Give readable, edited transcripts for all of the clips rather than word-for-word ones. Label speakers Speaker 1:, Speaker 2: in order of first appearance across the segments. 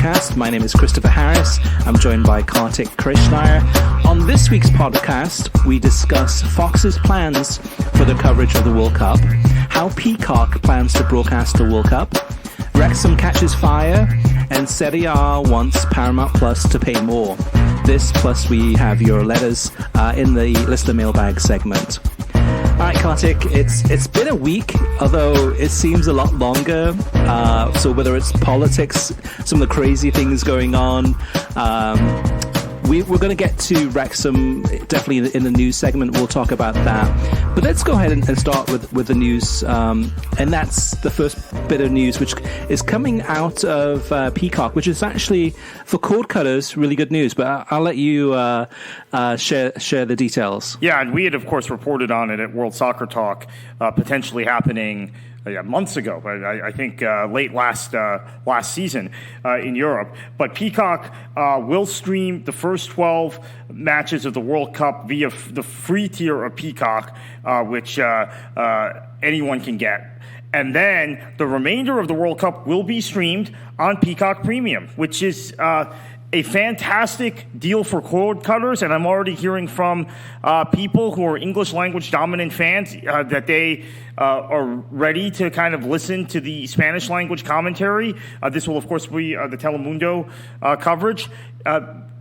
Speaker 1: podcast. My name is Christopher Harris. I'm joined by Kartik Krishnaiyer. On this week's podcast, we discuss Fox's plans for the coverage of the World Cup, how Peacock plans to broadcast the World Cup, Wrexham catches fire, and Serie A wants Paramount Plus to pay more. This plus we have your letters in the listener mailbag segment. All right, Kartik, it's been a week, although it seems a lot longer. So whether it's politics, some of the crazy things going on, we're going to get to Wrexham definitely in the news segment. We'll talk about that. But let's go ahead and start with the news. And that's the first bit of news, which is coming out of Peacock, which is actually, for cord cutters, really good news. But I'll let you share the details.
Speaker 2: Yeah, and we had, of course, reported on it at World Soccer Talk, potentially happening months ago, I think late last season in Europe. But Peacock will stream the first 12 matches of the World Cup via the free tier of Peacock, which anyone can get. And then the remainder of the World Cup will be streamed on Peacock Premium, which is a fantastic deal for cord cutters, and I'm already hearing from people who are English language dominant fans that they are ready to kind of listen to the Spanish language commentary. This will, of course, be the Telemundo coverage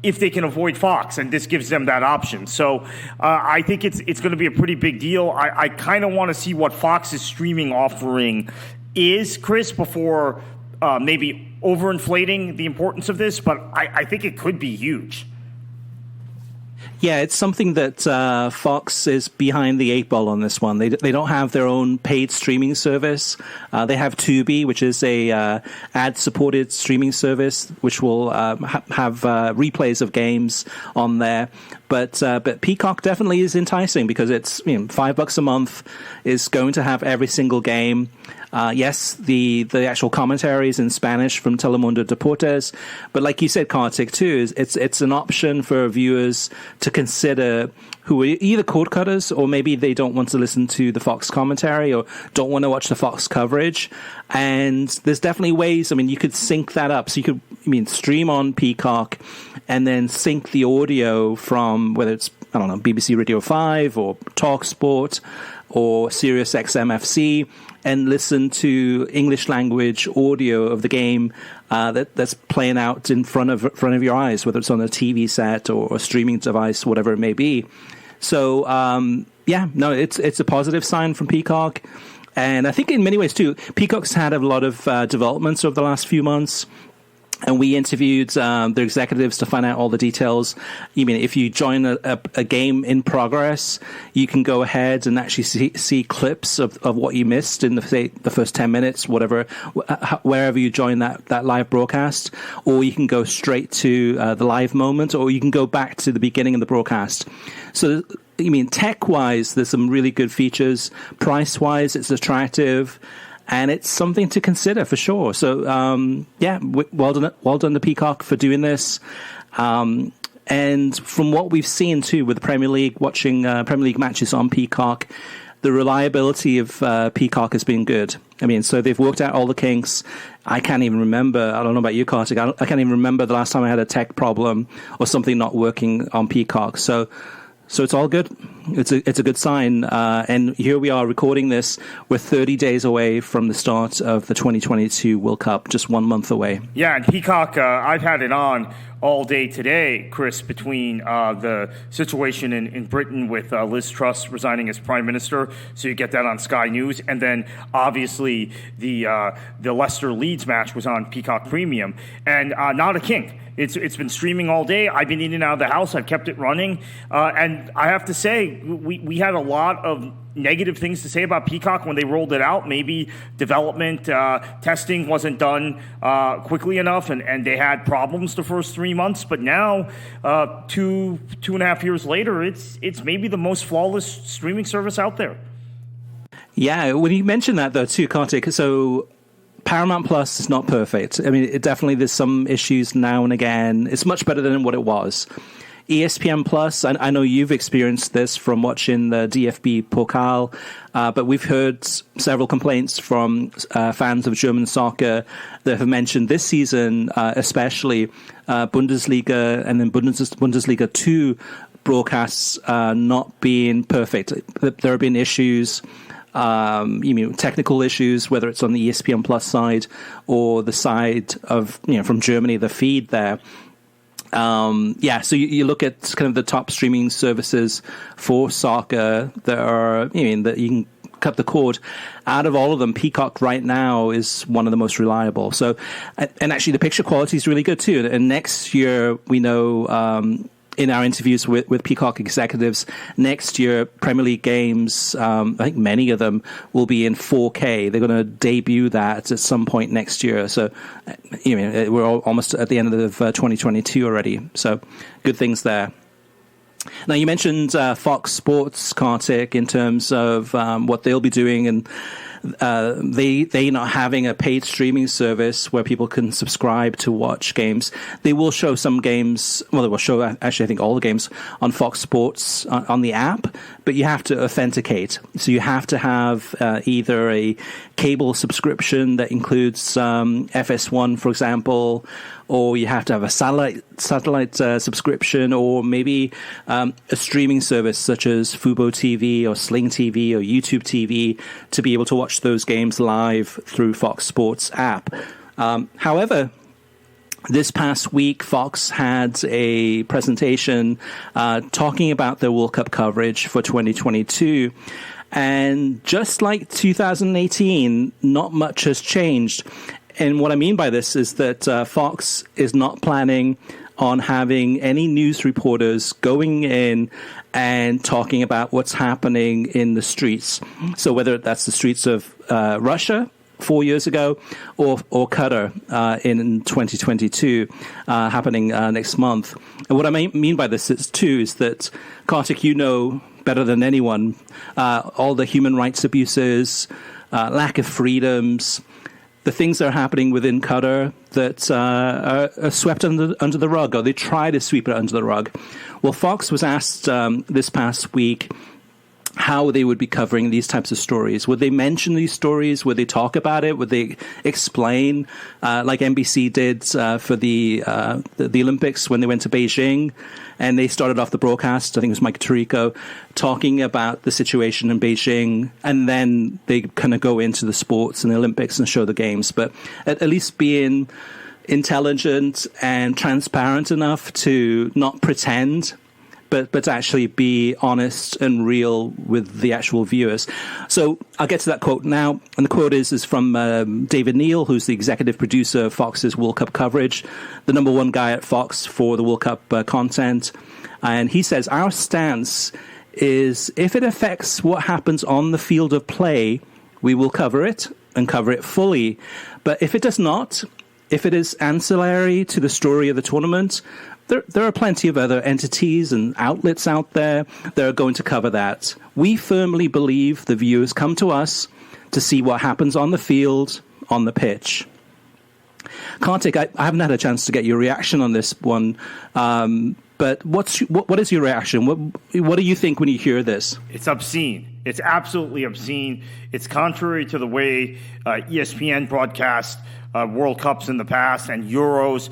Speaker 2: if they can avoid Fox, and this gives them that option. So I think it's going to be a pretty big deal. I kind of want to see what Fox's streaming offering is, Chris, before maybe overinflating the importance of this, but I think it could be huge.
Speaker 1: Yeah, it's something that Fox is behind the eight ball on this one. They don't have their own paid streaming service. They have Tubi, which is a ad-supported streaming service, which will have replays of games on there. But Peacock definitely is enticing because it's $5 a month, is going to have every single game. Yes, the actual commentary is in Spanish from Telemundo Deportes, but like you said, Kartik, too, it's an option for viewers to consider who are either cord cutters or maybe they don't want to listen to the Fox commentary or don't want to watch the Fox coverage. And there's definitely ways. I mean, you could sync that up. So you could, stream on Peacock and then sync the audio from whether it's, BBC Radio 5 or TalkSport or Sirius XM FC, and listen to English language audio of the game that's playing out in front of your eyes, whether it's on a TV set or a streaming device, whatever it may be. So it's a positive sign from Peacock, and I think in many ways too, Peacock's had a lot of developments over the last few months. And we interviewed the executives to find out all the details. If you join a game in progress, you can go ahead and actually see clips of what you missed in the first 10 minutes, wherever you join that live broadcast. Or you can go straight to the live moment, or you can go back to the beginning of the broadcast. So, tech-wise, there's some really good features. Price-wise, it's attractive. And it's something to consider for sure. So, well done to Peacock for doing this. And from what we've seen too with the Premier League, watching Premier League matches on Peacock, the reliability of Peacock has been good. So they've worked out all the kinks. I can't even remember. I don't know about you, Kartik. I can't even remember the last time I had a tech problem or something not working on Peacock. So it's all good. It's a good sign. And here we are recording this. We're 30 days away from the start of the 2022 World Cup, just 1 month away.
Speaker 2: Yeah, and Peacock, I've had it on all day today, Chris, between the situation in Britain with Liz Truss resigning as Prime Minister. So you get that on Sky News. And then, obviously, the Leicester-Leeds match was on Peacock Premium. And not a kink. It's been streaming all day. I've been in and out of the house. I've kept it running. And I have to say, we had a lot of negative things to say about Peacock when they rolled it out. Maybe development testing wasn't done quickly enough, and they had problems the first 3 months. But now, 2.5 years later, it's maybe the most flawless streaming service out there.
Speaker 1: Yeah, when you mentioned that, though, too, Kartik, so Paramount Plus is not perfect. There's some issues now and again. It's much better than what it was. ESPN Plus, I know you've experienced this from watching the DFB Pokal, but we've heard several complaints from fans of German soccer that have mentioned this season, especially Bundesliga and then Bundesliga 2 broadcasts not being perfect. There have been issues, technical issues, whether it's on the ESPN Plus side or the side of, from Germany, the feed there. So you look at kind of the top streaming services for soccer that are, that you can cut the cord. Out of all of them, Peacock right now is one of the most reliable. So, and actually the picture quality is really good too. And next year, we know, in our interviews with Peacock executives, next year, Premier League games, I think many of them will be in 4K. They're going to debut that at some point next year. So, we're almost at the end of 2022 already. So, good things there. Now, you mentioned Fox Sports, Kartik, in terms of what they'll be doing, and they not having a paid streaming service where people can subscribe to watch games. They will show some games. Well, they will show actually, I think, all the games on Fox Sports on the app, but you have to authenticate. So you have to have either a cable subscription that includes FS1, for example, or you have to have a satellite subscription, or maybe a streaming service such as Fubo TV or Sling TV or YouTube TV to be able to watch those games live through Fox Sports app. However, this past week, Fox had a presentation talking about their World Cup coverage for 2022. And just like 2018, not much has changed. And what I mean by this is that Fox is not planning on having any news reporters going in and talking about what's happening in the streets. So whether that's the streets of Russia 4 years ago or Qatar in 2022 happening next month. And what I mean by this is that, Kartik, better than anyone, all the human rights abuses, lack of freedoms, the things that are happening within Qatar that are swept under the rug, or they try to sweep it under the rug. Well, Fox was asked this past week how they would be covering these types of stories. Would they mention these stories? Would they talk about it? Would they explain, like NBC did for the Olympics when they went to Beijing? And they started off the broadcast, I think it was Mike Tirico, talking about the situation in Beijing, and then they kind of go into the sports and the Olympics and show the games. But at least being intelligent and transparent enough to not pretend, but actually be honest and real with the actual viewers. So I'll get to that quote now. And the quote is from David Neal, who's the executive producer of Fox's World Cup coverage, the number one guy at Fox for the World Cup content. And he says, our stance is if it affects what happens on the field of play, we will cover it and cover it fully. But if it does not, if it is ancillary to the story of the tournament, there are plenty of other entities and outlets out there that are going to cover that. We firmly believe the viewers come to us to see what happens on the field, on the pitch. Kartik, I haven't had a chance to get your reaction on this one, but what is your reaction? What do you think when you hear this?
Speaker 2: It's obscene. It's absolutely obscene. It's contrary to the way ESPN broadcast World Cups in the past and Euros.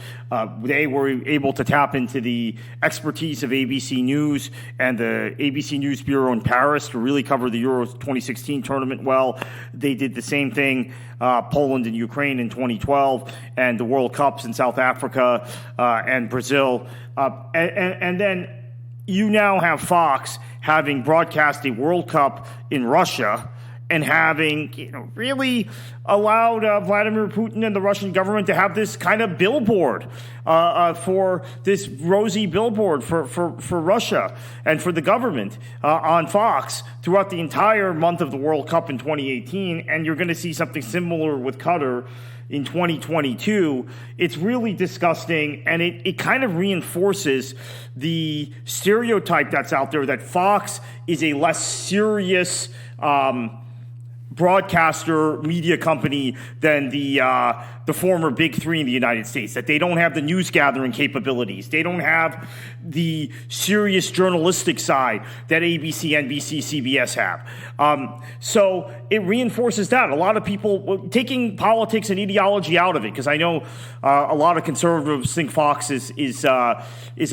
Speaker 2: They were able to tap into the expertise of ABC News and the ABC News Bureau in Paris to really cover the Euro 2016 tournament well. They did the same thing, Poland and Ukraine in 2012, and the World Cups in South Africa and Brazil. And then you now have Fox having broadcast a World Cup in Russia and having, really allowed Vladimir Putin and the Russian government to have this kind of billboard for this rosy billboard for Russia and for the government on Fox throughout the entire month of the World Cup in 2018. And you're going to see something similar with Qatar in 2022. It's really disgusting, and it kind of reinforces the stereotype that's out there that Fox is a less serious broadcaster media company than the the former big three in the United States, that they don't have the news gathering capabilities. They don't have the serious journalistic side that ABC, NBC, CBS have. So it reinforces that. A lot of people taking politics and ideology out of it, because I know a lot of conservatives think Fox is a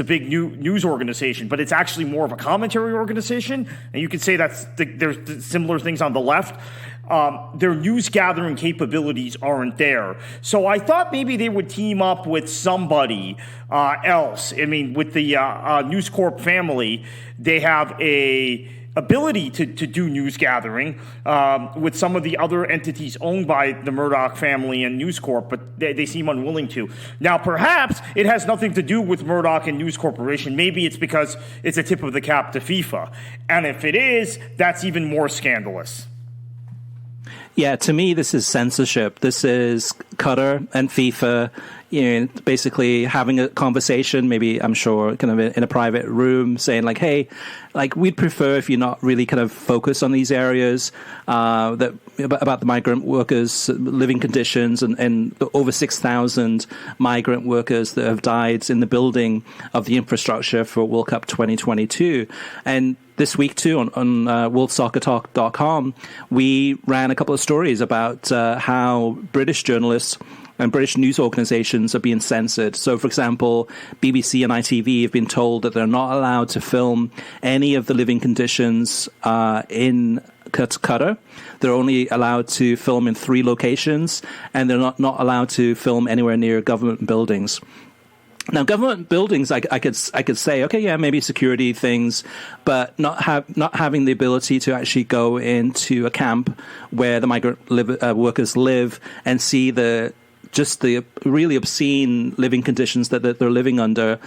Speaker 2: big news organization, but it's actually more of a commentary organization. And you could say there's similar things on the left. Their news gathering capabilities aren't there. So I thought maybe they would team up with somebody else. I mean, with the News Corp family, they have a ability to do news gathering with some of the other entities owned by the Murdoch family and News Corp, but they seem unwilling to. Now, perhaps it has nothing to do with Murdoch and News Corporation. Maybe it's because it's a tip of the cap to FIFA. And if it is, that's even more scandalous.
Speaker 1: Yeah, to me, this is censorship. This is Qatar and FIFA, basically having a conversation, maybe, I'm sure, kind of in a private room, saying like, hey, like, we'd prefer if you're not really kind of focused on these areas about the migrant workers' living conditions and over 6,000 migrant workers that have died in the building of the infrastructure for World Cup 2022. And this week, too, on worldsoccertalk.com, we ran a couple of stories about how British journalists and British news organizations are being censored. So, for example, BBC and ITV have been told that they're not allowed to film any of the living conditions in Qatar. They're only allowed to film in 3 locations, and they're not allowed to film anywhere near government buildings. Now, government buildings, I could say, okay, yeah, maybe security things, but not having the ability to actually go into a camp where the migrant workers live and see the really obscene living conditions that they're living under.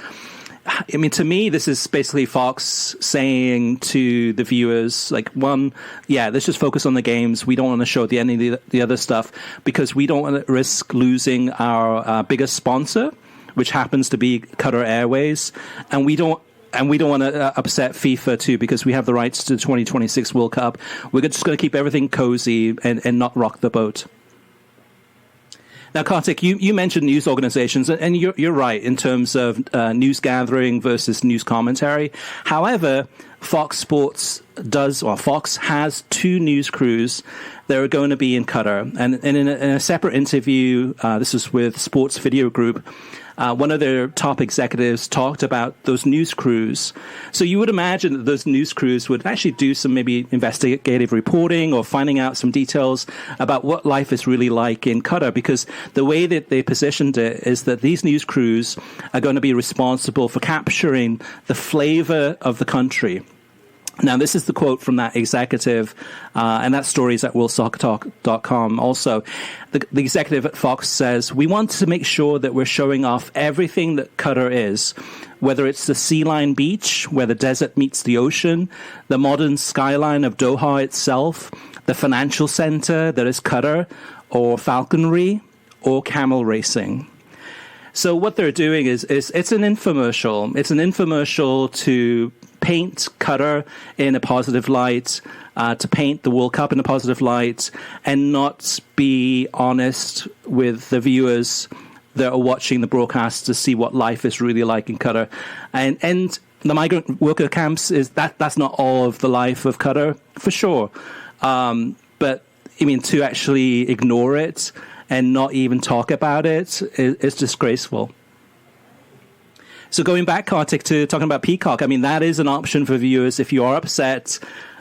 Speaker 1: I mean, to me, this is basically Fox saying to the viewers, like, one, yeah, let's just focus on the games. We don't want to show any of the other stuff because we don't want to risk losing our biggest sponsor, which happens to be Qatar Airways, and we don't want to upset FIFA too, because we have the rights to the 2026 World Cup. We're just going to keep everything cozy and not rock the boat. Now, Kartik, you mentioned news organizations, and you're right in terms of news gathering versus news commentary. However, Fox has 2 news crews that are going to be in Qatar. And in a separate interview, this was with Sports Video Group, one of their top executives talked about those news crews. So you would imagine that those news crews would actually do some maybe investigative reporting or finding out some details about what life is really like in Qatar, because the way that they positioned it is that these news crews are going to be responsible for capturing the flavor of the country. Now, this is the quote from that executive, and that story is at worldsoccertalk.com also. The executive at Fox says, we want to make sure that we're showing off everything that Qatar is, whether it's the sea line beach, where the desert meets the ocean, the modern skyline of Doha itself, the financial center that is Qatar, or falconry, or camel racing. So what they're doing is it's an infomercial. It's an infomercial to paint Qatar in a positive light, to paint the World Cup in a positive light, and not be honest with the viewers that are watching the broadcast to see what life is really like in Qatar. And the migrant worker camps, that's not all of the life of Qatar, for sure. But, I mean, to actually ignore it and not even talk about it is disgraceful. So going back, Kartik, to talking about Peacock, I mean, that is an option for viewers. If you are upset,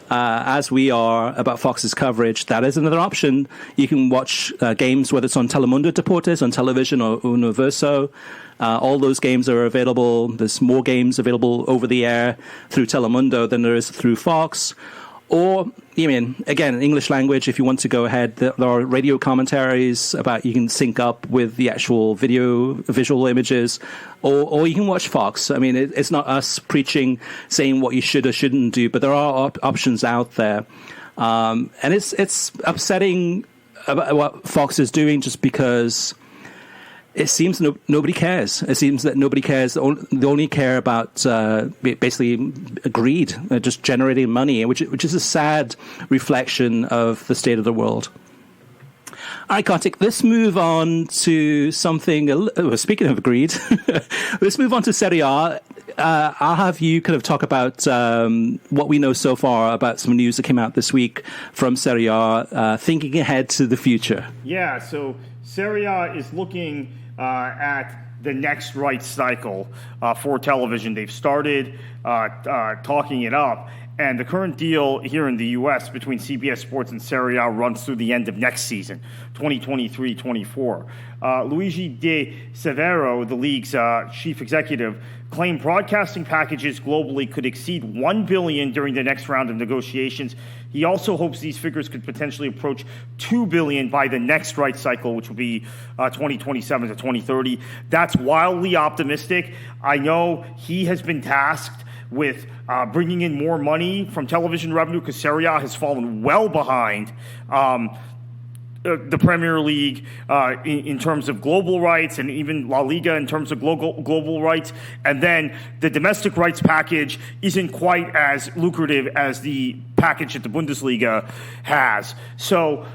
Speaker 1: as we are, about Fox's coverage, that is another option. You can watch games, whether it's on Telemundo Deportes, on television, or Universo. All those games are available. There's more games available over the air through Telemundo than there is through Fox. Or, I mean, again, English language, if you want to go ahead, there are radio commentaries about you can sync up with the actual visual images, or you can watch Fox. I mean, it's not us preaching, saying what you should or shouldn't do, but there are options out there. And it's upsetting about what Fox is doing just because it seems nobody cares. It seems that nobody cares. They only care about basically greed, just generating money, which is a sad reflection of the state of the world. All right, Kartik, let's move on to something, speaking of greed, let's move on to Serie A. I'll have you kind of talk about what we know so far about some news that came out this week from Serie A, thinking ahead to the future.
Speaker 2: Yeah, so Serie A is looking at the next rights cycle for television. They've started talking it up. And the current deal here in the U.S. between CBS Sports and Serie A runs through the end of next season, 2023-24. Luigi De Severo, the league's chief executive, claimed broadcasting packages globally could exceed $1 billion during the next round of negotiations. He also hopes these figures could potentially approach $2 billion by the next rights cycle, which will be 2027 to 2030. That's wildly optimistic. I know he has been tasked with bringing in more money from television revenue because Serie A has fallen well behind the Premier League in terms of global rights, and even La Liga in terms of global rights. And then the domestic rights package isn't quite as lucrative as the package that the Bundesliga has. So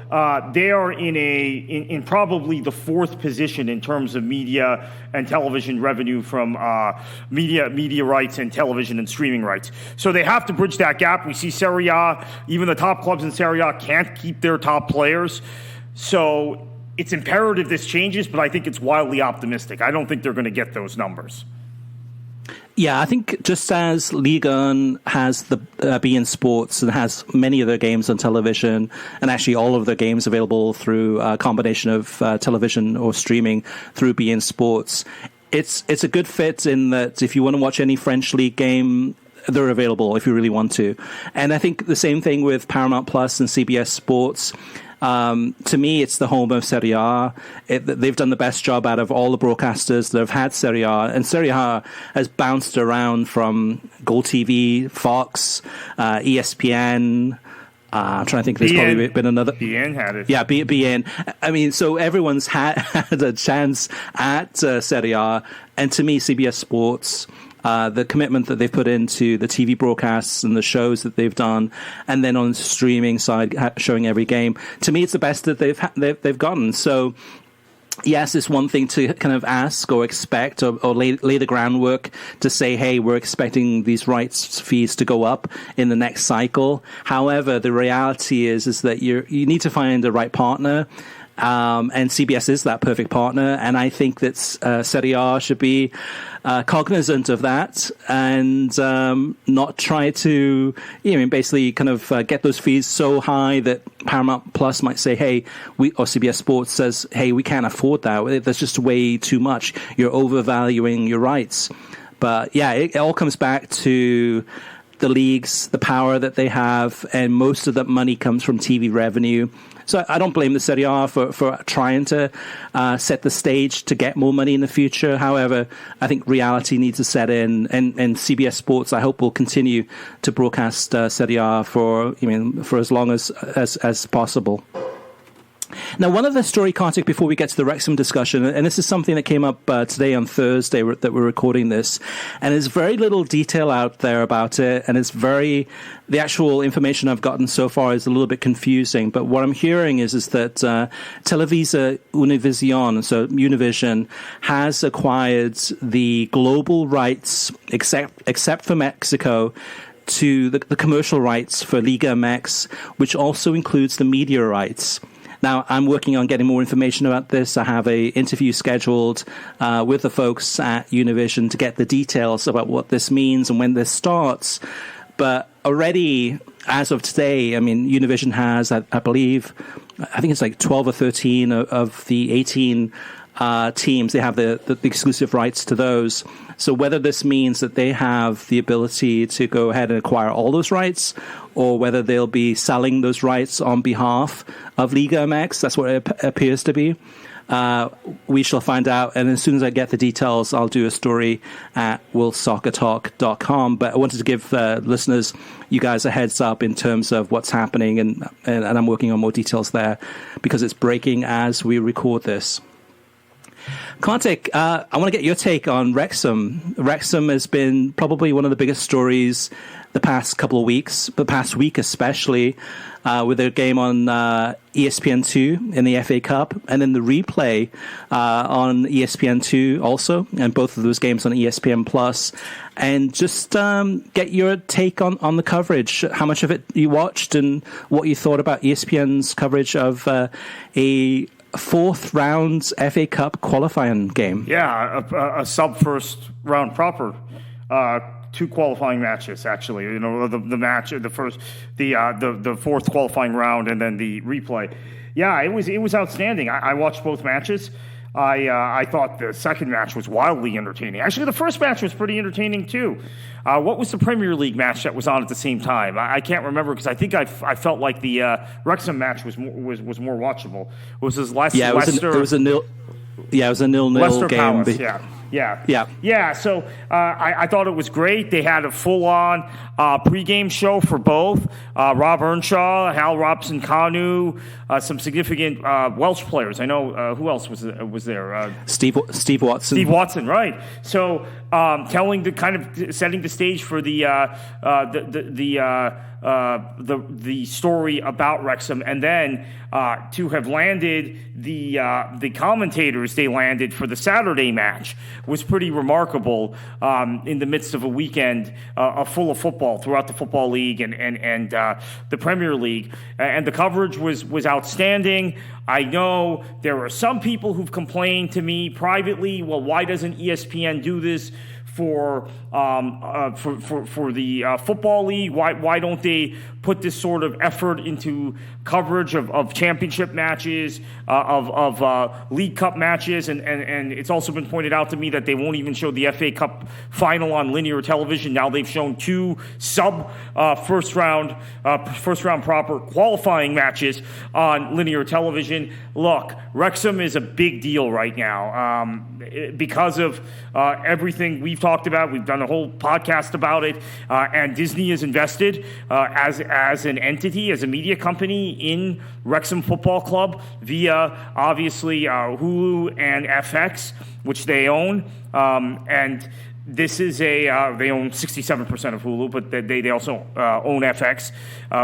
Speaker 2: they are in probably the fourth position in terms of media and television revenue from media rights and television and streaming rights. So they have to bridge that gap. We see Serie A, even the top clubs in Serie A can't keep their top players. So it's imperative this changes, but I think it's wildly optimistic. I don't think they're going to get those numbers.
Speaker 1: Yeah, I think just as Liga 1 has the beIN Sports and has many of their games on television, and actually all of their games available through a combination of television or streaming through beIN Sports, it's a good fit in that if you want to watch any French league game, they're available if you really want to. And I think the same thing with Paramount Plus and CBS Sports. To me, it's the home of Serie A. They've done the best job out of all the broadcasters that have had Serie A, and Serie A has bounced around from Gold TV, Fox, ESPN. I'm trying to think. There's probably been another.
Speaker 2: beIN had it.
Speaker 1: Yeah, beIN. I mean, so everyone's had a chance at Serie A, and to me, CBS Sports. The commitment that they've put into the TV broadcasts and the shows that they've done, and then on the streaming side, showing every game. To me, it's the best that they've gotten. So, yes, it's one thing to kind of ask or expect or lay the groundwork to say, hey, we're expecting these rights fees to go up in the next cycle. However, the reality is that you need to find the right partner. And CBS is that perfect partner, and I think that Serie A should be cognizant of that and not try to, basically kind of get those fees so high that Paramount Plus might say, hey, or CBS Sports says, hey, we can't afford that. That's just way too much. You're overvaluing your rights. But yeah, it all comes back to the leagues, the power that they have, and most of that money comes from TV revenue. So I don't blame the Serie A for trying to set the stage to get more money in the future. However, I think reality needs to set in, and CBS Sports, I hope, will continue to broadcast Serie A for as long as possible. Now, one other story, Kartik, before we get to the Wrexham discussion, and this is something that came up today on Thursday that we're recording this, and there's very little detail out there about it, and the actual information I've gotten so far is a little bit confusing, but what I'm hearing is that Televisa Univision, so Univision, has acquired the global rights, except for Mexico, to the commercial rights for Liga MX, which also includes the media rights. Now, I'm working on getting more information about this. I have an interview scheduled with the folks at Univision to get the details about what this means and when this starts. But already, as of today, Univision has, I think it's like 12 or 13 of the 18 teams. They have the exclusive rights to those. So whether this means that they have the ability to go ahead and acquire all those rights, or whether they'll be selling those rights on behalf of Liga MX, that's what it appears to be. We shall find out, and as soon as I get the details, I'll do a story at worldsoccertalk.com. But I wanted to give listeners, you guys, a heads up in terms of what's happening, and I'm working on more details there because it's breaking as we record this. Contek, I want to get your take on Wrexham. Wrexham has been probably one of the biggest stories the past couple of weeks, the past week especially, with their game on ESPN2 in the FA Cup, and then the replay on ESPN2 also, and both of those games on ESPN Plus. And just get your take on the coverage, how much of it you watched, and what you thought about ESPN's coverage of a fourth round FA Cup qualifying game.
Speaker 2: Yeah, a sub first round proper. Two qualifying matches, actually. You know, the fourth qualifying round, and then the replay. Yeah, it was outstanding. I watched both matches. I thought the second match was wildly entertaining. Actually, the first match was pretty entertaining too. What was the Premier League match that was on at the same time? I can't remember, because I think I felt like the Wrexham match was more watchable. It was his Leicester.
Speaker 1: Yeah, it was a 0-0
Speaker 2: Leicester
Speaker 1: game.
Speaker 2: Palace, Yeah. So I thought it was great. They had a full-on pregame show for both. Rob Earnshaw, Hal Robson-Kanu, some significant Welsh players. I know who else was there?
Speaker 1: Steve Watson.
Speaker 2: Steve Watson, right? So setting the stage for the story about Wrexham, and then to have landed the commentators they landed for the Saturday match was pretty remarkable, in the midst of a weekend full of football throughout the Football League and the Premier League, and the coverage was outstanding. I know there are some people who've complained to me privately, well, why doesn't ESPN do this for the Football League? Why don't they put this sort of effort into coverage of championship matches, of League Cup matches, and it's also been pointed out to me that they won't even show the FA Cup final on linear television. Now they've shown two first round proper qualifying matches on linear television. Look, Wrexham is a big deal right now, because of everything we've talked about. We've done a whole podcast about it, and Disney is invested as an entity, as a media company in Wrexham Football Club via, obviously, Hulu and FX, which they own, and this is they own 67% of Hulu, but they also own FX,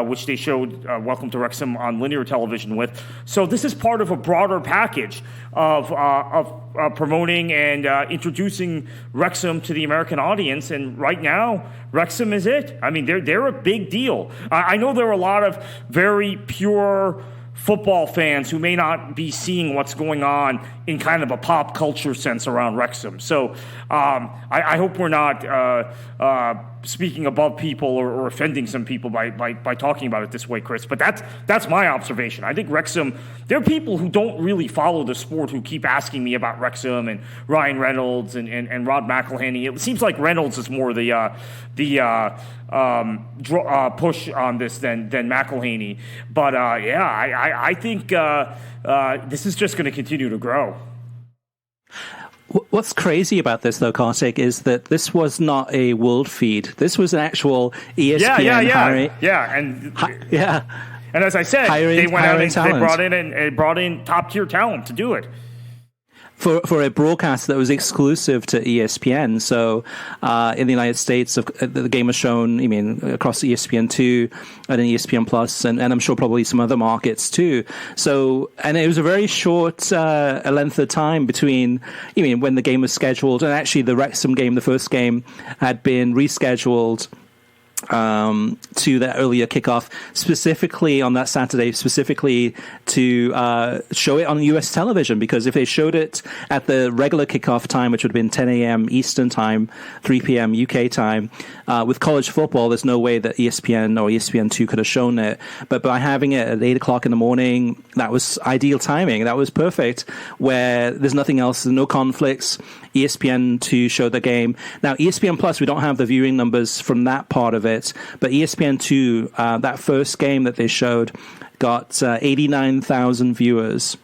Speaker 2: which they showed Welcome to Wrexham on linear television with. So this is part of a broader package of promoting and introducing Wrexham to the American audience. And right now, Wrexham is it. I mean, they're a big deal. I know there are a lot of very pure football fans who may not be seeing what's going on in kind of a pop culture sense around Wrexham. So I hope we're not speaking above people or offending some people by talking about it this way, Chris. But that's my observation. I think Wrexham, there are people who don't really follow the sport who keep asking me about Wrexham and Ryan Reynolds and Rod McElhenney. It seems like Reynolds is more the push on this than McElhenney. But I think this is just going to continue to grow.
Speaker 1: What's crazy about this, though, Kartik, is that this was not a world feed. This was an actual ESPN
Speaker 2: And as I said, they went out and they brought in top tier talent to do it.
Speaker 1: For a broadcast that was exclusive to ESPN. So in the United States, the game was shown, across ESPN2 and then ESPN Plus, and I'm sure probably some other markets too. So, and it was a very short length of time between, when the game was scheduled, and actually the Wrexham game, the first game, had been rescheduled to that earlier kickoff, specifically on that Saturday, specifically to show it on US television, because if they showed it at the regular kickoff time, which would have been 10 a.m. Eastern time, 3 p.m. UK time, with college football, there's no way that ESPN or ESPN2 could have shown it. But by having it at 8 o'clock in the morning, that was ideal timing. That was perfect, where there's nothing else, there's no conflicts. ESPN2 showed the game. Now, ESPN Plus, we don't have the viewing numbers from that part of it, but ESPN2, that first game that they showed, got 89,000 viewers,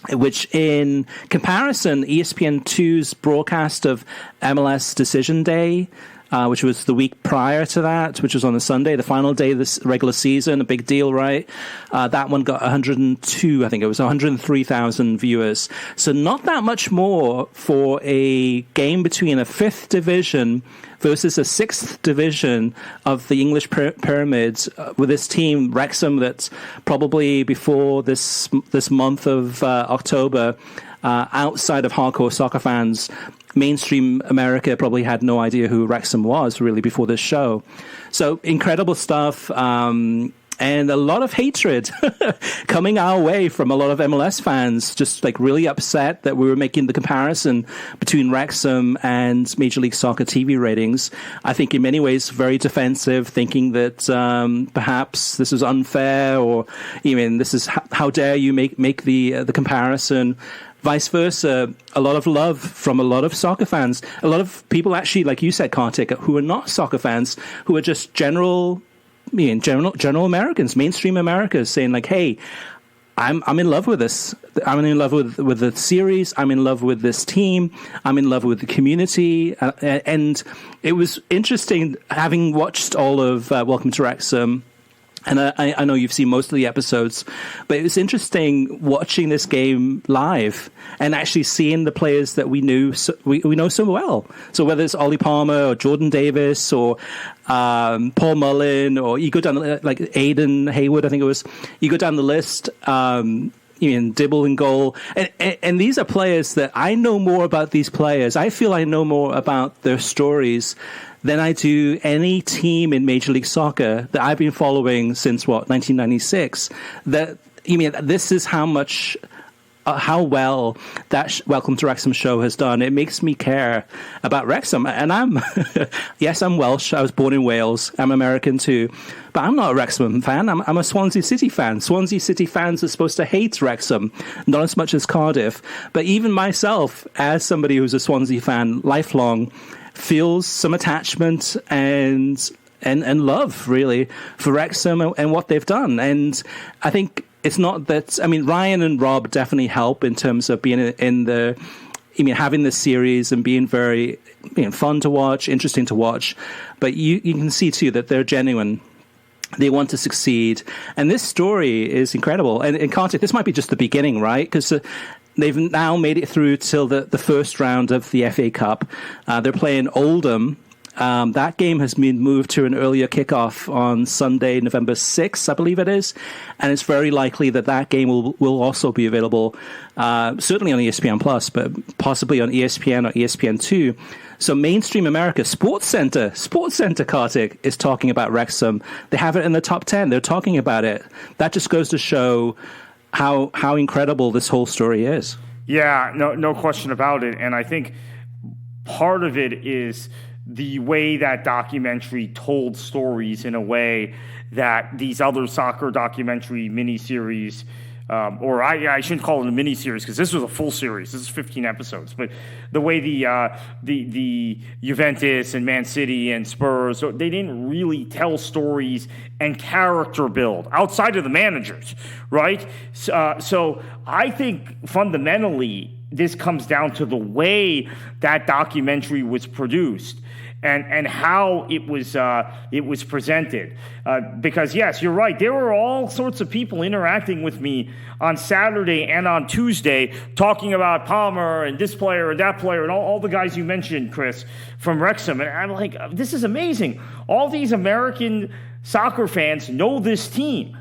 Speaker 1: which in comparison, ESPN2's broadcast of MLS Decision Day which was the week prior to that, which was on a Sunday, the final day of this regular season, a big deal, right? That one got 102, I think it was 103,000 viewers. So not that much more for a game between a 5th division versus a 6th division of the English pyramids, with this team, Wrexham, that's probably before this month of October, outside of hardcore soccer fans, mainstream America probably had no idea who Wrexham was really before this show. So incredible stuff. And a lot of hatred coming our way from a lot of MLS fans, just like really upset that we were making the comparison between Wrexham and Major League Soccer TV ratings. I think in many ways very defensive, thinking that perhaps this is unfair, or even this is how dare you make the comparison. Vice versa, a lot of love from a lot of soccer fans, a lot of people actually, like you said, Kartik, who are not soccer fans, who are just general Americans, mainstream Americans, saying like, "Hey, I'm in love with this. I'm in love with the series. I'm in love with this team. I'm in love with the community." And it was interesting having watched all of Welcome to Wrexham. And I know you've seen most of the episodes, but it was interesting watching this game live and actually seeing the players that we know so well. So whether it's Ollie Palmer or Jordan Davis or Paul Mullen, or you go down like Aiden Hayward, I think it was. You go down the list. Dibble in goal, and these are players that I know more about. These players, I feel I know more about their stories than I do any team in Major League Soccer that I've been following since 1996. This is how much. How well that Welcome to Wrexham show has done. It makes me care about Wrexham. And I'm Welsh. I was born in Wales. I'm American too. But I'm not a Wrexham fan. I'm a Swansea City fan. Swansea City fans are supposed to hate Wrexham, not as much as Cardiff. But even myself, as somebody who's a Swansea fan lifelong, feels some attachment and love, really, for Wrexham and what they've done. And I think it's not that, Ryan and Rob definitely help in terms of being having this series and being very fun to watch, interesting to watch. But you can see too that they're genuine. They want to succeed. And this story is incredible. And Kartik, this might be just the beginning, right? Because they've now made it through till the first round of the FA Cup. They're playing Oldham. That game has been moved to an earlier kickoff on Sunday, November 6th, I believe it is. And it's very likely that game will also be available, certainly on ESPN Plus, but possibly on ESPN or ESPN2. So mainstream America, Sports Center, Kartik, is talking about Wrexham. They have it in the top 10. They're talking about it. That just goes to show how incredible this whole story is. Yeah,
Speaker 2: no question about it. And I think part of it is the way that documentary told stories in a way that these other soccer documentary miniseries, or I shouldn't call it a miniseries because this was a full series. This is 15 episodes. But the way the Juventus and Man City and Spurs, they didn't really tell stories and character build outside of the managers, right? So I think fundamentally this comes down to the way that documentary was produced and how it was presented. Because yes, you're right. There were all sorts of people interacting with me on Saturday and on Tuesday talking about Palmer and this player and that player and all the guys you mentioned, Chris, from Wrexham. And I'm like, this is amazing. All these American soccer fans know this team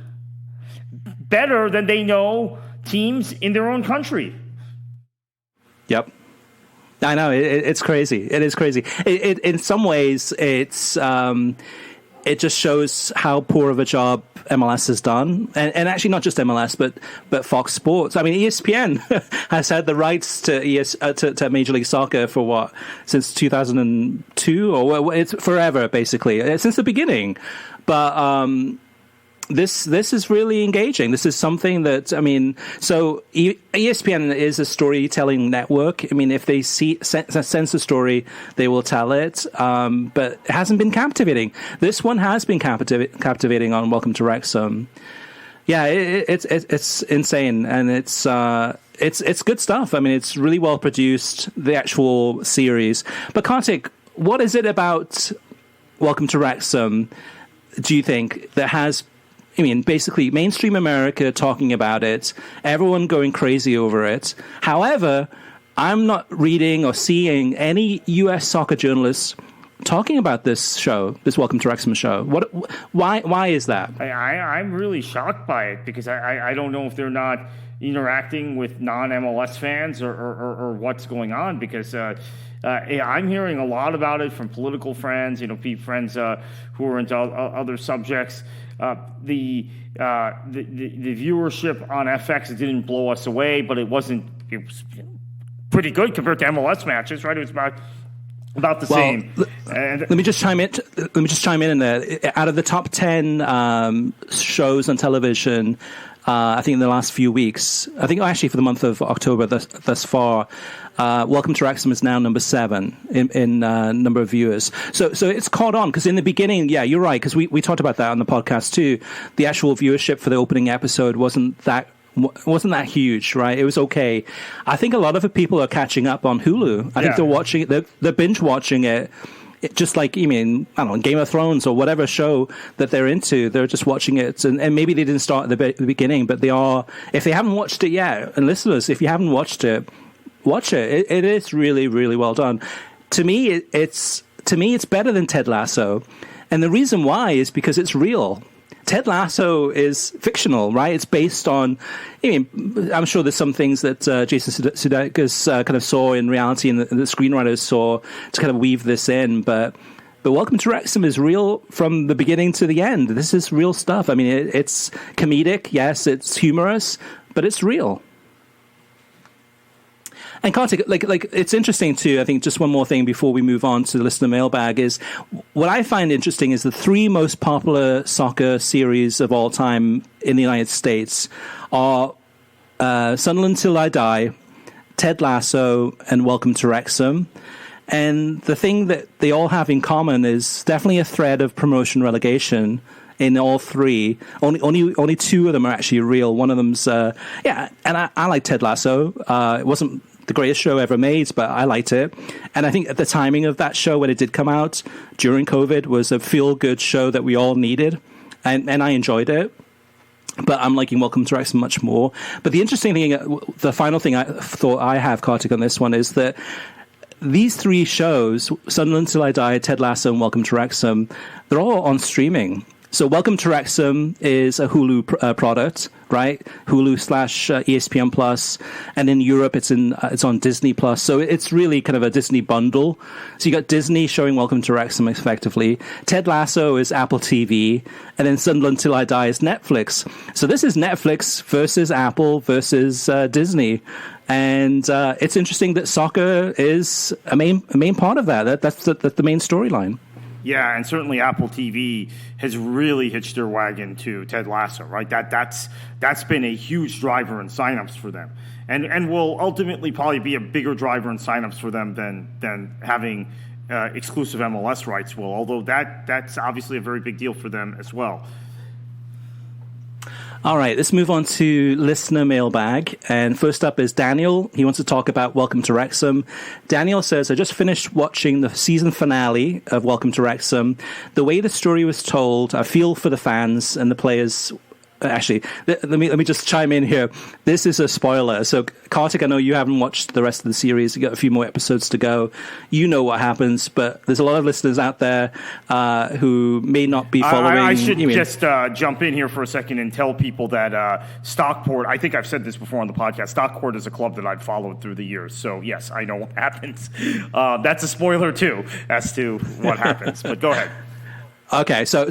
Speaker 2: better than they know teams in their own country.
Speaker 1: Yep. I know, it's crazy. It is crazy. In some ways, it just shows how poor of a job MLS has done, and actually not just MLS, but Fox Sports. ESPN has had the rights to Major League Soccer for since 2002, or it's forever, basically, since the beginning. But this is really engaging. This is something that, so ESPN is a storytelling network. If they sense a story, they will tell it. But it hasn't been captivating. This one has been captivating on Welcome to Wrexham. Yeah, it's insane, and it's good stuff. It's really well produced, the actual series. But Kartik, what is it about Welcome to Wrexham, do you think, that has, I mean, basically mainstream America talking about it, everyone going crazy over it. However, I'm not reading or seeing any US soccer journalists talking about this show, this Welcome to Wrexham show. Why is that?
Speaker 2: I'm really shocked by it because I don't know if they're not interacting with non-MLS fans or what's going on, because I'm hearing a lot about it from political friends, friends who are into other subjects. The viewership on FX didn't blow us away, but it was pretty good compared to MLS matches, right? It was about the same.
Speaker 1: Let me just chime in there. Out of the top 10 shows on television, I think in the last few weeks, I think actually for the month of October thus far, Welcome to Wrexham is now number 7 in number of viewers. So it's caught on, because in the beginning, yeah, you're right, because we talked about that on the podcast too. The actual viewership for the opening episode wasn't that huge, right? It was okay. I think a lot of people are catching up on Hulu. I think they're watching it, they're binge watching it. Just like, I don't know, Game of Thrones or whatever show that they're into, they're just watching it. And maybe they didn't start at the beginning, but they are. If they haven't watched it yet, and listeners, if you haven't watched it, watch it. It is really, really well done. To me, it's better than Ted Lasso. And the reason why is because it's real. Ted Lasso is fictional, right? It's based on, I'm sure there's some things that Jason Sudeikis kind of saw in reality and the screenwriters saw to kind of weave this in. But Welcome to Wrexham is real from the beginning to the end. This is real stuff. I mean, it's comedic. Yes, it's humorous, but it's real. And Kartik, like it's interesting too. I think just one more thing before we move on to the listener mailbag is what I find interesting is the 3 most popular soccer series of all time in the United States are Sunderland Till I Die, Ted Lasso, and Welcome to Wrexham. And the thing that they all have in common is definitely a thread of promotion relegation in all 3. Only 2 of them are actually real. One of them's and I like Ted Lasso. It wasn't the greatest show ever made, but I liked it. And I think at the timing of that show, when it did come out during COVID, was a feel-good show that we all needed. And I enjoyed it. But I'm liking Welcome to Wrexham much more. But the interesting thing, the final thing I thought I have, Kartik, on this one is that these 3 shows, Sunderland Till I Die, Ted Lasso, and Welcome to Wrexham, they're all on streaming. So Welcome to Wrexham is a Hulu product, right? Hulu/ESPN Plus, and in Europe it's on Disney Plus. So it's really kind of a Disney bundle. So you got Disney showing Welcome to Wrexham effectively. Ted Lasso is Apple TV, and then Sunderland Till I Die is Netflix. So this is Netflix versus Apple versus Disney. And it's interesting that soccer is a main part of that. That's the main storyline.
Speaker 2: Yeah, and certainly Apple TV has really hitched their wagon to Ted Lasso, right? That's been a huge driver in signups for them, and will ultimately probably be a bigger driver in signups for them than having exclusive MLS rights will. Although that's obviously a very big deal for them as well.
Speaker 1: All right, let's move on to listener mailbag. And first up is Daniel. He wants to talk about Welcome to Wrexham. Daniel says, I just finished watching the season finale of Welcome to Wrexham. The way the story was told, I feel for the fans and the players. Actually, let me just chime in here. This is a spoiler. So, Kartik, I know you haven't watched the rest of the series. You got a few more episodes to go. You know what happens, but there's a lot of listeners out there who may not be following.
Speaker 2: I should just jump in here for a second and tell people that Stockport, I think I've said this before on the podcast, Stockport is a club that I've followed through the years. So, yes, I know what happens. That's a spoiler, too, as to what happens. But go ahead.
Speaker 1: Okay, so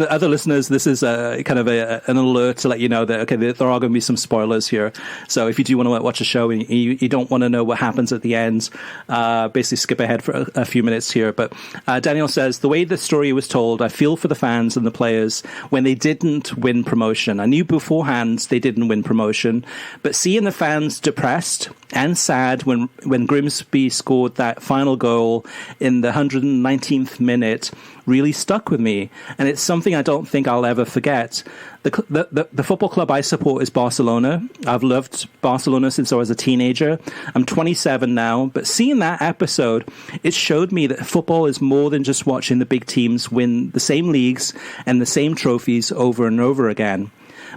Speaker 1: other listeners, this is kind of an alert to let you know that, okay, there are going to be some spoilers here. So if you do want to watch a show and you don't want to know what happens at the end, basically skip ahead for a few minutes here. But Daniel says, the way the story was told, I feel for the fans and the players when they didn't win promotion. I knew beforehand they didn't win promotion, but seeing the fans depressed and sad when Grimsby scored that final goal in the 119th minute really stuck with me. And it's something I don't think I'll ever forget. The football club I support is Barcelona. I've loved Barcelona since I was a teenager. I'm 27 now, but seeing that episode, it showed me that football is more than just watching the big teams win the same leagues and the same trophies over and over again.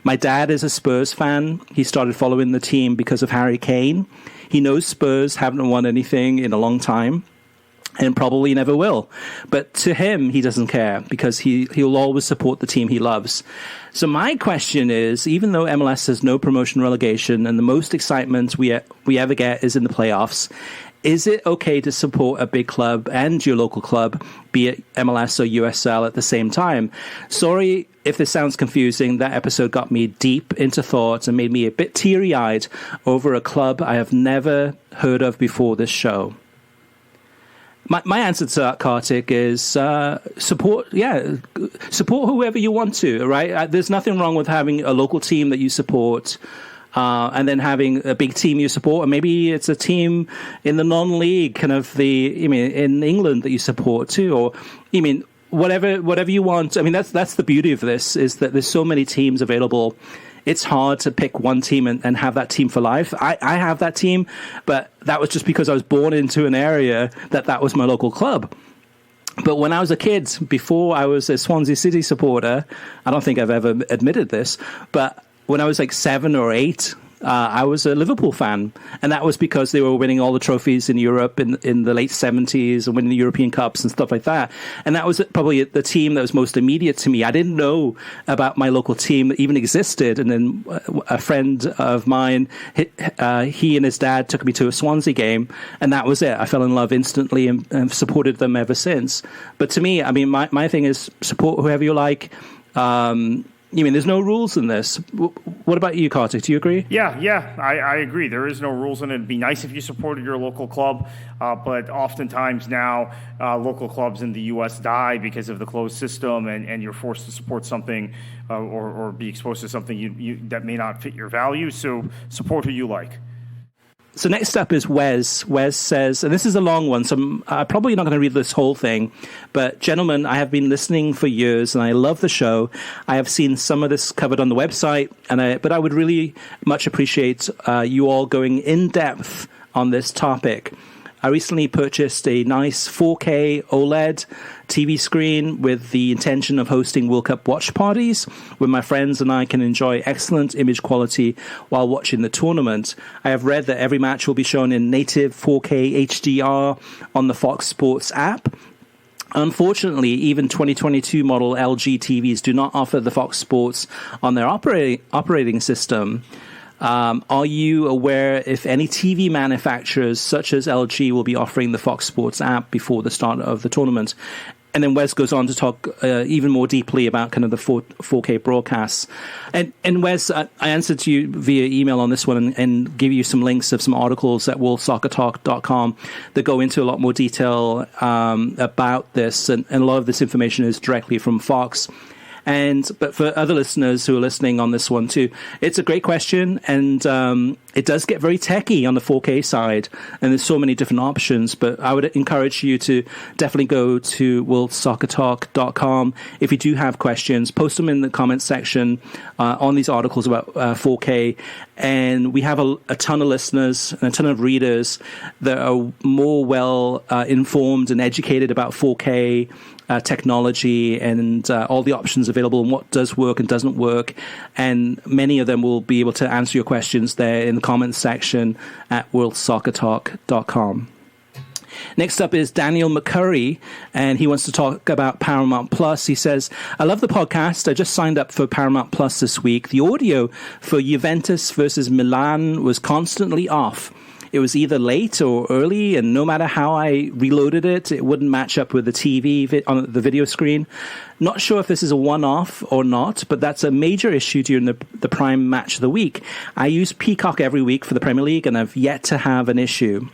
Speaker 1: My dad is a Spurs fan. He started following the team because of Harry Kane. He knows Spurs haven't won anything in a long time, and probably never will. But to him, he doesn't care because he'll always support the team he loves. So my question is, even though MLS has no promotion relegation and the most excitement we ever get is in the playoffs, is it okay to support a big club and your local club, be it MLS or USL, at the same time? Sorry if this sounds confusing. That episode got me deep into thought and made me a bit teary-eyed over a club I have never heard of before this show. My answer to that, Kartik, is support whoever you want to, right? There's nothing wrong with having a local team that you support, and then having a big team you support, or maybe it's a team in the non-league, in England that you support too, or whatever you want. I mean, that's the beauty of this, is that there's so many teams available. It's hard to pick one team and have that team for life. I have that team, but that was just because I was born into an area that was my local club. But when I was a kid, before I was a Swansea City supporter, I don't think I've ever admitted this, but when I was like 7 or 8, I was a Liverpool fan, and that was because they were winning all the trophies in Europe in the late 70s and winning the European Cups and stuff like that. And that was probably the team that was most immediate to me. I didn't know about my local team that even existed. And then a friend of mine, he and his dad took me to a Swansea game, and that was it. I fell in love instantly and have supported them ever since. But to me, I mean, my thing is support whoever you like. There's no rules in this. What about you, Kartik? Do you agree?
Speaker 2: Yeah, I agree. There is no rules in it. It'd be nice if you supported your local club, but oftentimes now local clubs in the U.S. die because of the closed system, and you're forced to support something or be exposed to something that may not fit your values. So support who you like.
Speaker 1: So next up is Wes. Wes says, and this is a long one, so I'm probably not going to read this whole thing, but gentlemen, I have been listening for years, and I love the show. I have seen some of this covered on the website, but I would really much appreciate you all going in depth on this topic. I recently purchased a nice 4K OLED TV screen with the intention of hosting World Cup watch parties where my friends and I can enjoy excellent image quality while watching the tournament. I have read that every match will be shown in native 4K HDR on the Fox Sports app. Unfortunately, even 2022 model LG TVs do not offer the Fox Sports on their operating system. Are you aware if any TV manufacturers such as LG will be offering the Fox Sports app before the start of the tournament? And then Wes goes on to talk even more deeply about kind of the 4K broadcasts. And Wes, I answered you via email on this one and give you some links of some articles at worldsoccertalk.com that go into a lot more detail about this. And a lot of this information is directly from Fox. But for other listeners who are listening on this one too, it's a great question, and it does get very techy on the 4K side, and there's so many different options. But I would encourage you to definitely go to worldsoccertalk.com. If you do have questions, post them in the comments section on these articles about 4K. And we have a ton of listeners and a ton of readers that are more well informed and educated about 4K technology and all the options available and what does work and doesn't work. And many of them will be able to answer your questions there in the comments section at worldsoccertalk.com. Next up is Daniel McCurry, and he wants to talk about Paramount Plus. He says, I love the podcast. I just signed up for Paramount Plus this week. The audio for Juventus versus Milan was constantly off. It was either late or early, and no matter how I reloaded it, it wouldn't match up with the TV on the video screen. Not sure if this is a one-off or not, but that's a major issue during the prime match of the week. I use Peacock every week for the Premier League, and I've yet to have an issue.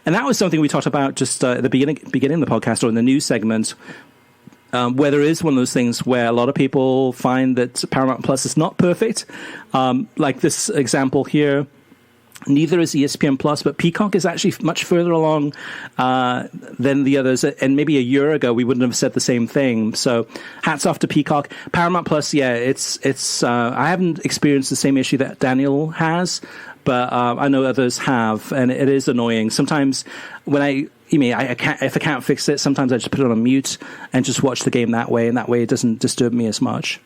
Speaker 1: And that was something we talked about just at the beginning of the podcast or in the news segment, where there is one of those things where a lot of people find that Paramount Plus is not perfect. Like this example here. Neither is ESPN Plus, but Peacock is actually much further along than the others. And maybe a year ago, we wouldn't have said the same thing. So hats off to Peacock. Paramount Plus, yeah, it's. I haven't experienced the same issue that Daniel has, but I know others have, and it is annoying. Sometimes when I can't, if I can't fix it, sometimes I just put it on mute and just watch the game that way, and that way it doesn't disturb me as much.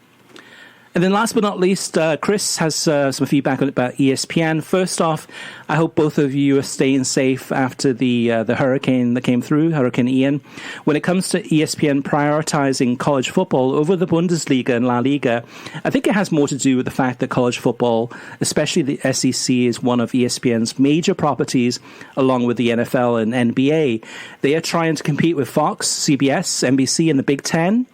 Speaker 1: And then last but not least, Chris has some feedback about ESPN. First off, I hope both of you are staying safe after the hurricane that came through, Hurricane Ian. When it comes to ESPN prioritizing college football over the Bundesliga and La Liga, I think it has more to do with the fact that college football, especially the SEC, is one of ESPN's major properties, along with the NFL and NBA. They are trying to compete with Fox, CBS, NBC, and the Big Ten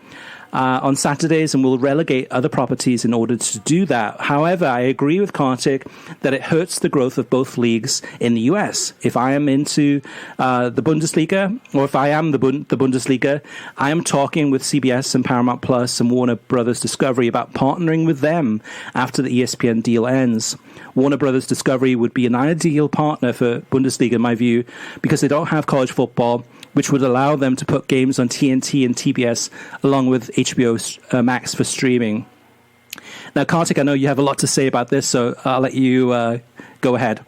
Speaker 1: on Saturdays, and will relegate other properties in order to do that. However, I agree with Kartik that it hurts the growth of both leagues in the US. If I am into the Bundesliga, or if I am the Bundesliga, I am talking with CBS and Paramount Plus and Warner Brothers Discovery about partnering with them after the ESPN deal ends. Warner Brothers Discovery would be an ideal partner for Bundesliga, in my view, because they don't have college football, which would allow them to put games on TNT and TBS along with HBO Max for streaming. Now, Kartik, I know you have a lot to say about this, so I'll let you go ahead.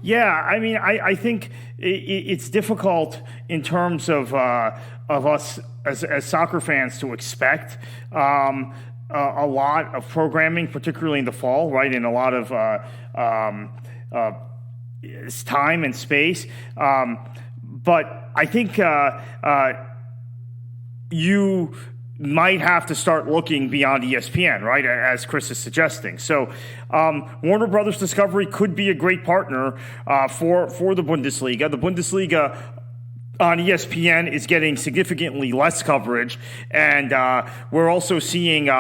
Speaker 2: Yeah, I mean, I think it's difficult in terms of us as soccer fans to expect a lot of programming, particularly in the fall, right, in a lot of time and space. But I think you might have to start looking beyond ESPN, right, as Chris is suggesting. So Warner Brothers Discovery could be a great partner for the Bundesliga. The Bundesliga on ESPN is getting significantly less coverage, and we're also seeing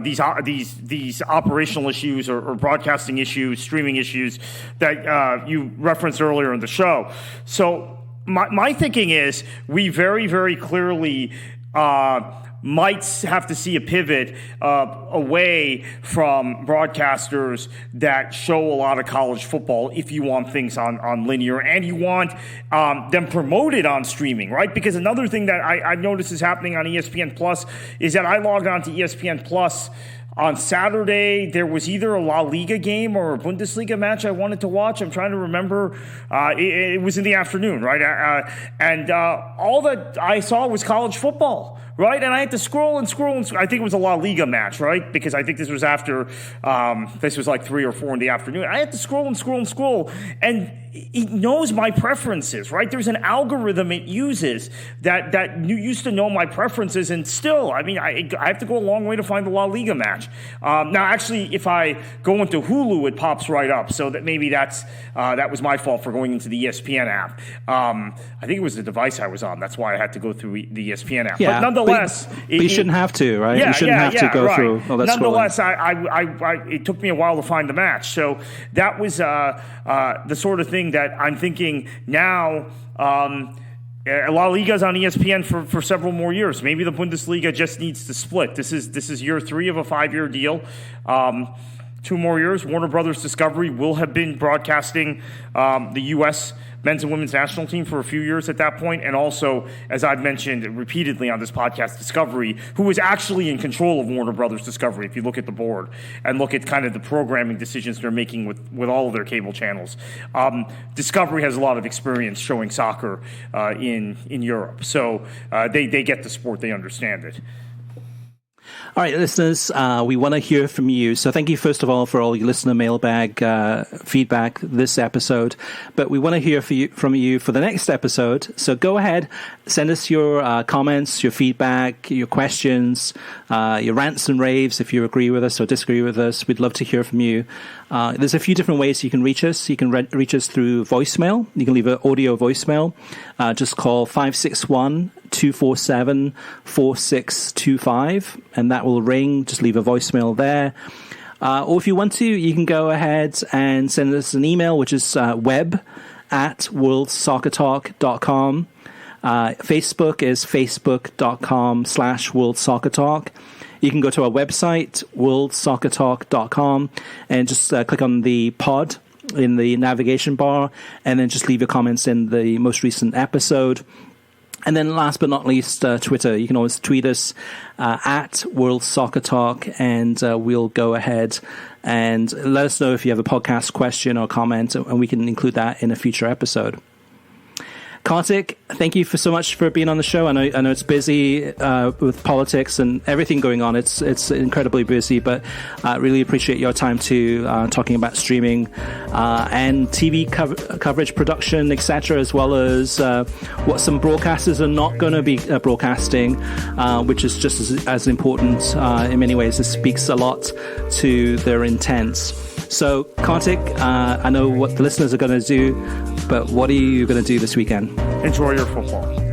Speaker 2: these operational issues or broadcasting issues, streaming issues that you referenced earlier in the show. So my thinking is we very, very clearly might have to see a pivot away from broadcasters that show a lot of college football if you want things on linear and you want them promoted on streaming, right? Because another thing that I've noticed is happening on ESPN Plus is that I logged on to ESPN Plus on Saturday. There was either a La Liga game or a Bundesliga match I wanted to watch. I'm trying to remember. It was in the afternoon, right? And all that I saw was college football, right? And I had to scroll and scroll. I think it was a La Liga match, right? Because I think this was after, this was like 3 or 4 in the afternoon. I had to scroll and scroll and scroll. And it knows my preferences, right? There's an algorithm it uses that used to know my preferences, and still, I mean, I have to go a long way to find the La Liga match. Now, actually, if I go into Hulu, it pops right up, so that maybe that was my fault for going into the ESPN app. I think it was the device I was on. That's why I had to go through the ESPN app.
Speaker 1: Yeah,
Speaker 2: but nonetheless,
Speaker 1: but you shouldn't have to, right?
Speaker 2: Yeah,
Speaker 1: you shouldn't have to go through all that
Speaker 2: nonetheless,
Speaker 1: scrolling.
Speaker 2: it took me a while to find the match. So that was the sort of thing that I'm thinking now. La Liga's on ESPN for several more years. Maybe the Bundesliga just needs to split. This is year 3 of a 5-year deal. 2 more years. Warner Brothers Discovery will have been broadcasting the U.S. men's and women's national team for a few years at that point, and also, as I've mentioned repeatedly on this podcast, Discovery, who is actually in control of Warner Brothers Discovery, if you look at the board and look at kind of the programming decisions they're making with all of their cable channels. Discovery has a lot of experience showing soccer in Europe, so they get the sport, they understand it.
Speaker 1: All right, listeners, we want to hear from you. So thank you, first of all, for all your listener mailbag feedback this episode. But we want to hear from you for the next episode. So go ahead, send us your comments, your feedback, your questions, your rants and raves if you agree with us or disagree with us. We'd love to hear from you. There's a few different ways you can reach us. You can reach us through voicemail. You can leave an audio voicemail. Just call 561-247-4625, and that will ring. Just leave a voicemail there. Or if you want to, you can go ahead and send us an email, which is web@worldsoccertalk.com. Facebook is facebook.com/worldsoccertalk. You can go to our website, worldsoccertalk.com, and just click on the pod in the navigation bar, and then just leave your comments in the most recent episode. And then last but not least, Twitter. You can always tweet us at World Soccer Talk, and we'll go ahead and let us know if you have a podcast question or comment, and we can include that in a future episode. Kartik, thank you so much for being on the show. I know it's busy with politics and everything going on. It's incredibly busy, but I really appreciate your time too, talking about streaming and TV coverage, production, etc., as well as what some broadcasters are not going to be broadcasting, which is just as important in many ways. It speaks a lot to their intents. So, Kartik, I know what the listeners are going to do, but what are you going to do this weekend?
Speaker 2: Enjoy your football.